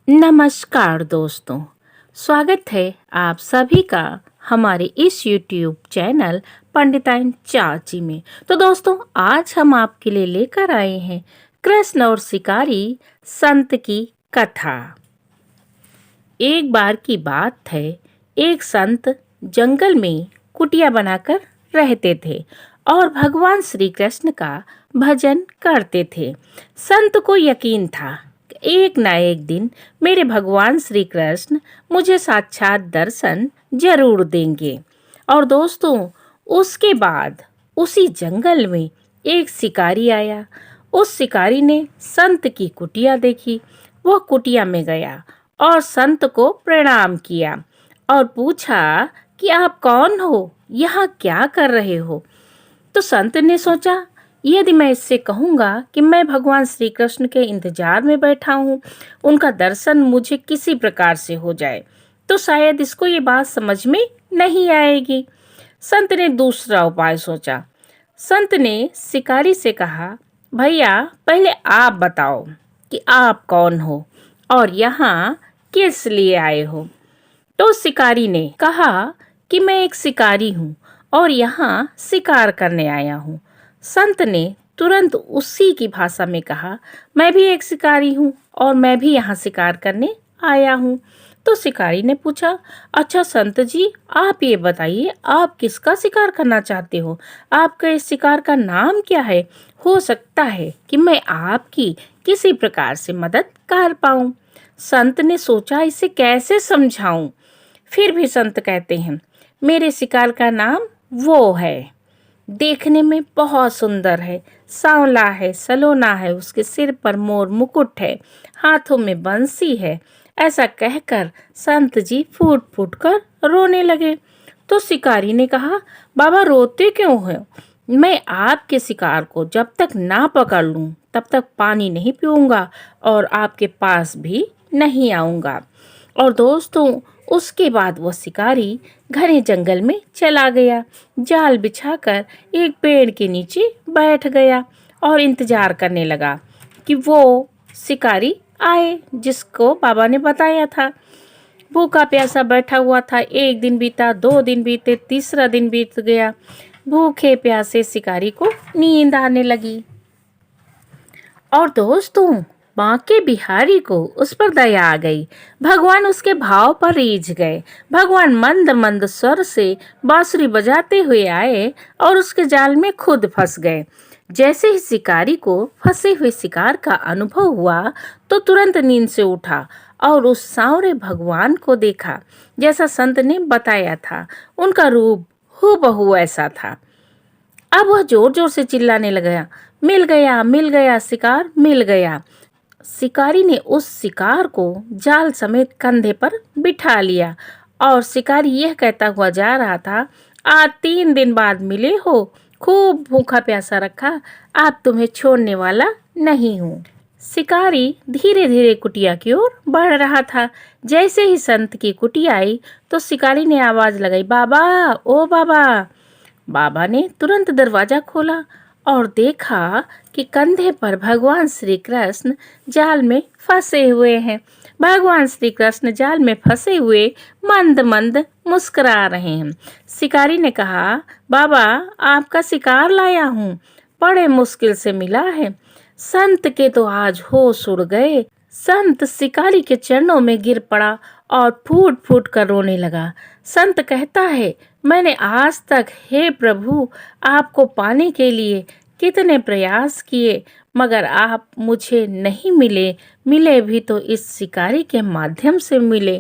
नमस्कार दोस्तों, स्वागत है आप सभी का हमारे इस YouTube चैनल पंडिताइन चाची में। तो दोस्तों, आज हम आपके लिए लेकर आए हैं कृष्ण और शिकारी संत की कथा। एक बार की बात है, एक संत जंगल में कुटिया बनाकर रहते थे और भगवान श्री कृष्ण का भजन करते थे। संत को यकीन था, एक ना एक दिन मेरे भगवान श्री कृष्ण मुझे साक्षात दर्शन जरूर देंगे। और दोस्तों, उसके बाद उसी जंगल में एक शिकारी आया। उस शिकारी ने संत की कुटिया देखी। वह कुटिया में गया और संत को प्रणाम किया और पूछा कि आप कौन हो, यहाँ क्या कर रहे हो। तो संत ने सोचा, यदि मैं इससे कहूँगा कि मैं भगवान श्री कृष्ण के इंतजार में बैठा हूँ, उनका दर्शन मुझे किसी प्रकार से हो जाए, तो शायद इसको ये बात समझ में नहीं आएगी। संत ने दूसरा उपाय सोचा। संत ने शिकारी से कहा, भैया पहले आप बताओ कि आप कौन हो और यहाँ किस लिए आए हो। तो शिकारी ने कहा कि मैं एक शिकारी हूँ और यहाँ शिकार करने आया हूँ। संत ने तुरंत उसी की भाषा में कहा, मैं भी एक शिकारी हूँ और मैं भी यहाँ शिकार करने आया हूँ। तो शिकारी ने पूछा, अच्छा संत जी, आप ये बताइए, आप किसका शिकार करना चाहते हो? आपका इस शिकार का नाम क्या है? हो सकता है कि मैं आपकी किसी प्रकार से मदद कर पाऊं। संत ने सोचा, इसे कैसे समझाऊं। फिर भी संत कहते हैं, मेरे शिकार का नाम वो है, देखने में बहुत सुंदर है, सांवला है, सलोना है, उसके सिर पर मोर मुकुट है, हाथों में बंसी है। ऐसा कहकर संत जी फूट फूट कर रोने लगे। तो शिकारी ने कहा, बाबा रोते क्यों हो? मैं आपके शिकार को जब तक ना पकड़ लूं तब तक पानी नहीं पीऊंगा और आपके पास भी नहीं आऊंगा। और दोस्तों, उसके बाद वह शिकारी घने जंगल में चला गया। जाल बिछाकर एक पेड़ के नीचे बैठ गया और इंतजार करने लगा कि वो शिकारी आए जिसको बाबा ने बताया था। भूखा प्यासा बैठा हुआ था। एक दिन बीता, 2 दिन बीते, तीसरा दिन बीत गया। भूखे प्यासे शिकारी को नींद आने लगी। और दोस्तों, बांके बिहारी को उस पर दया आ गई। भगवान उसके भाव पर रीझ गए। भगवान मंद मंद स्वर से बांसुरी बजाते हुए आए और उसके जाल में खुद फंस गए। जैसे ही शिकारी को फंसे हुए शिकार का अनुभव हुआ तो तुरंत नींद से उठा और उस सांवरे भगवान को देखा जैसा संत ने बताया था। उनका रूप हूबहू ऐसा था। अब वह जोर जोर से चिल्लाने लगा, मिल गया, मिल गया, शिकार मिल गया। शिकारी ने उस शिकार को जाल समेत कंधे पर बिठा लिया और शिकारी यह कहता हुआ जा रहा था, आज 3 दिन बाद मिले हो, खूब भूखा प्यासा रखा, आज तुम्हें छोड़ने वाला नहीं हूँ। शिकारी धीरे धीरे कुटिया की ओर बढ़ रहा था। जैसे ही संत की कुटिया आई तो शिकारी ने आवाज लगाई, बाबा, ओ बाबा। बाबा ने तुरंत दरवाजा खोला और देखा कि कंधे पर भगवान श्री कृष्ण जाल में फंसे हुए हैं। भगवान श्री कृष्ण जाल में फंसे हुए मंद मंद मुस्कुरा रहे हैं। शिकारी ने कहा, बाबा, आपका शिकार लाया हूँ, बड़े मुश्किल से मिला है। संत के तो आज होश उड़ गए। संत शिकारी के चरणों में गिर पड़ा और फूट फूट कर रोने लगा। संत कहता है, मैंने आज तक, हे प्रभु, आपको पाने के लिए कितने प्रयास किए, मगर आप मुझे नहीं मिले। मिले भी तो इस शिकारी के माध्यम से मिले।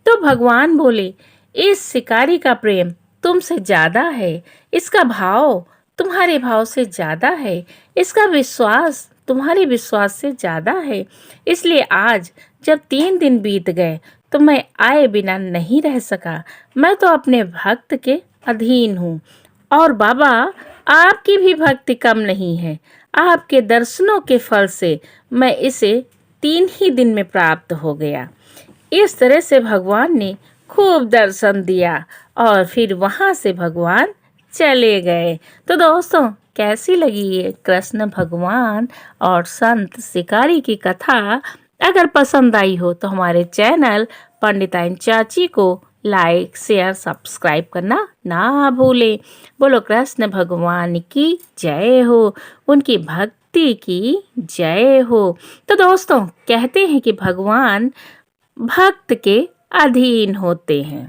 तो भगवान बोले, इस शिकारी का प्रेम तुमसे ज्यादा है, इसका भाव तुम्हारे भाव से ज्यादा है, इसका विश्वास तुम्हारे विश्वास से ज्यादा है। इसलिए आज जब 3 दिन बीत गए तो मैं आए बिना नहीं रह सका। मैं तो अपने भक्त के अधीन हूँ और बाबा, आपकी भी भक्ति कम नहीं है। आपके दर्शनों के फल से मैं इसे 3 ही दिन में प्राप्त हो गया। इस तरह से भगवान ने खूब दर्शन दिया और फिर वहाँ से भगवान चले गए। तो दोस्तों, कैसी लगी ये कृष्ण भगवान और संत शिकारी की कथा? अगर पसंद आई हो तो हमारे चैनल पंडिताइन चाची को लाइक शेयर सब्सक्राइब करना ना भूलें। बोलो कृष्ण भगवान की जय हो, उनकी भक्ति की जय हो। तो दोस्तों कहते हैं कि भगवान भक्त के अधीन होते हैं।